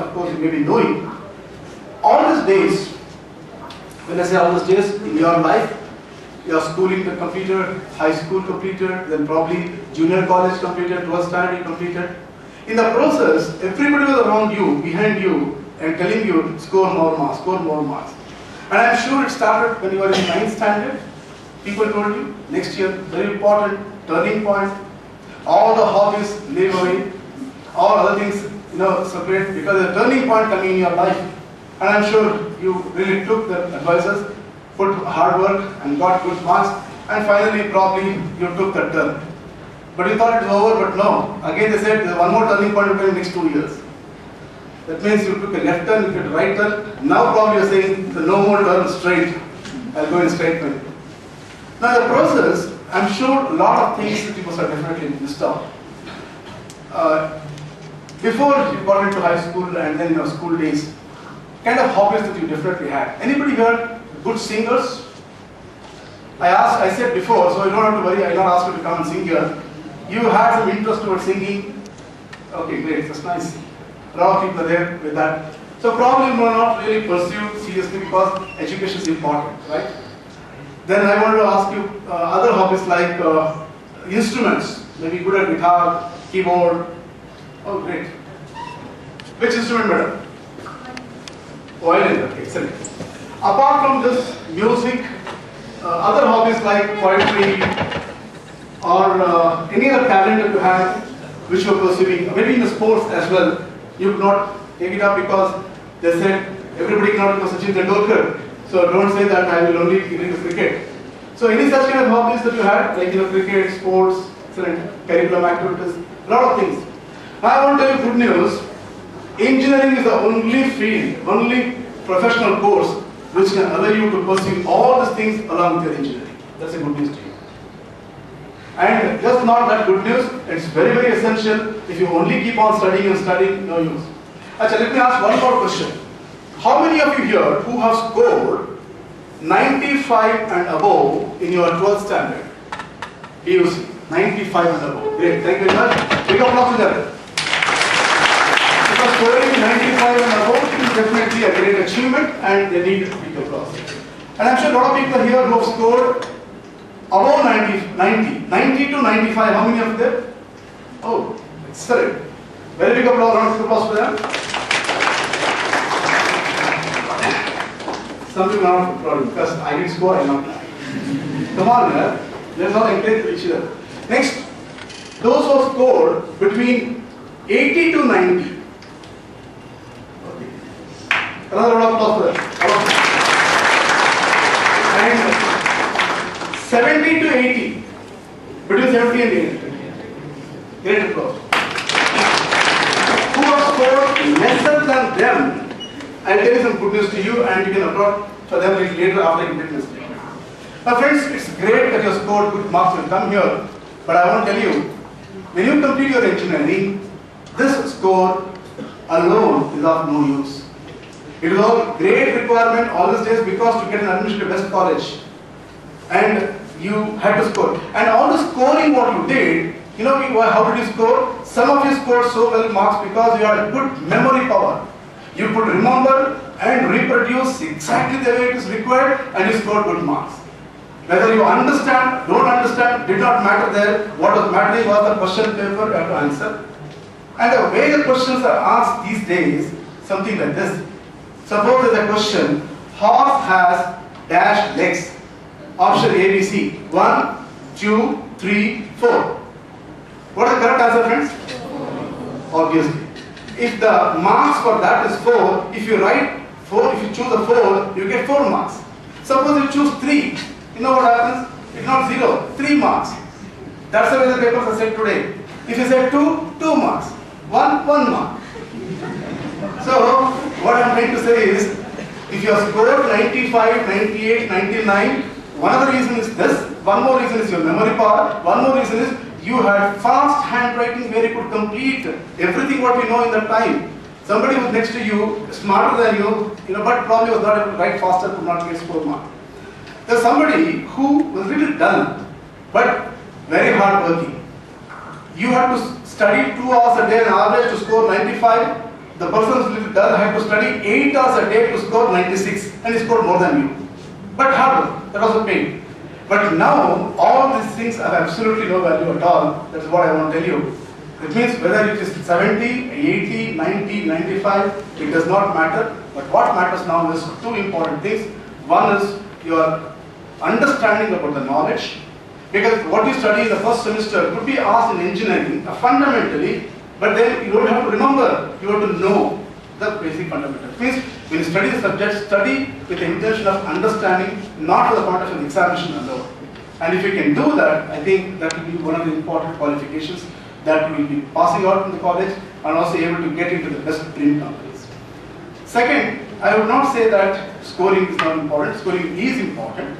of course, you may be knowing. All these days, when I say all these days, in your life, your schooling completed, high school completed, then probably junior college completed, 12th standard completed. In the process, everybody was around you, behind you, and telling you, score more marks, score more marks. And I'm sure it started when you were in 9th standard. People told you, next year, very important, turning point. All the hobbies leave away, all other things, separate, because there's a turning point coming in your life. And I'm sure you really took the advices, put hard work and got good marks, and finally probably you took the turn. But you thought it was over, but no. Again they said there's one more turning point in the next 2 years. That means you took a left turn, you took a right turn. Now probably you're saying no more turn straight. I'll go in straight line. Now the process, I'm sure a lot of things that you must have definitely missed out. Before you got into high school and then your school days, kind of hobbies that you definitely had. Anybody here good singers? I said before, so you don't have to worry, I don't ask you to come and sing here. You had some interest towards singing. Okay, great, that's nice. A lot of people are there with that. So probably you will not really pursue seriously because education is important, right? Then I wanted to ask you other hobbies like instruments, maybe good at guitar, keyboard. Oh, great. Which instrument better? Violin, okay, excellent. Apart from this music, other hobbies like poetry or any other talent that you have which you are pursuing, maybe in the sports as well, you could not take it up because they said everybody cannot become Sachin Bandodkar. So don't say that I will only get into cricket. So any such kind of hobbies that you had, like cricket, sports, excellent, curriculum activities, a lot of things. Now I want to tell you good news. Engineering is the only field, only professional course which can allow you to pursue all these things along with your engineering. That's a good news to you. And just not that good news, it's very, very essential. If you only keep on studying and studying, no use. Achha, let me ask one more question. How many of you here who have scored 95 and above in your 12th standard? PUC, 95 and above. Great, thank you very much. Big applause to them. Because scoring 95 and above is definitely a great achievement and they need big applause. And I'm sure a lot of people here who have scored above 90 to 95, how many of them? Oh, excellent. Very big applause, round of applause for them. Some people are not applauding because I didn't score, I'm not. Come on, man. Let's not encourage each other. Next, those who have scored between 80 to 90. Okay. Another round of applause for them. And 70 to 80. Between 70 and 80. Great applause. Who have scored lesser than them? I'll tell you some good news to you and you can applaud for them later after you get this. Now friends, it's great that you have scored good marks and come here, but I want to tell you, when you complete your engineering, this score alone is of no use. It is a great requirement all these days because to get an admission to best college and you had to score. And all the scoring what you did, you know how did you score? Some of you scored so well marks because you had good memory power. You could remember and reproduce exactly the way it is required and you scored good marks. Whether you understand, don't understand, did not matter there. What was mattering was the question paper you have to answer. And the way the questions are asked these days, something like this. Suppose there is a question, horse has dash legs. Option A, B, C. 1, 2, 3, 4. What is the correct answer, friends? Obviously. If the marks for that is 4, if you write 4, if you choose a 4, you get 4 marks. Suppose you choose 3, you know what happens? It's not 0, 3 marks. That's the way the papers are set today. If you say 2, 2 marks. 1 mark. So, what I'm trying to say is, if you have scored 95, 98, 99, one of the reasons is this, one more reason is your memory power, one more reason is you had fast handwriting where you could complete everything what you know in that time. Somebody who was next to you, smarter than you, but probably was not able to write faster, could not get score mark. There's somebody who was really dull, but very hard working. You had to study 2 hours a day on average to score 95. the person who had to study 8 hours a day to score 96, and he scored more than you. But hard work, that was a pain. But now, all these things have absolutely no value at all. That's what I want to tell you. It means whether it is 70, 80, 90, 95, it does not matter. But what matters now is two important things. One is your understanding about the knowledge. Because what you study in the first semester could be asked in engineering fundamentally, but then you don't have to remember, you have to know the basic fundamentals. It means when you study the subject, study with the intention of understanding, not to the point of an examination alone. And if you can do that, I think that will be one of the important qualifications that you will be passing out from the college and also able to get into the best dream companies. Second, I would not say that scoring is not important. Scoring is important.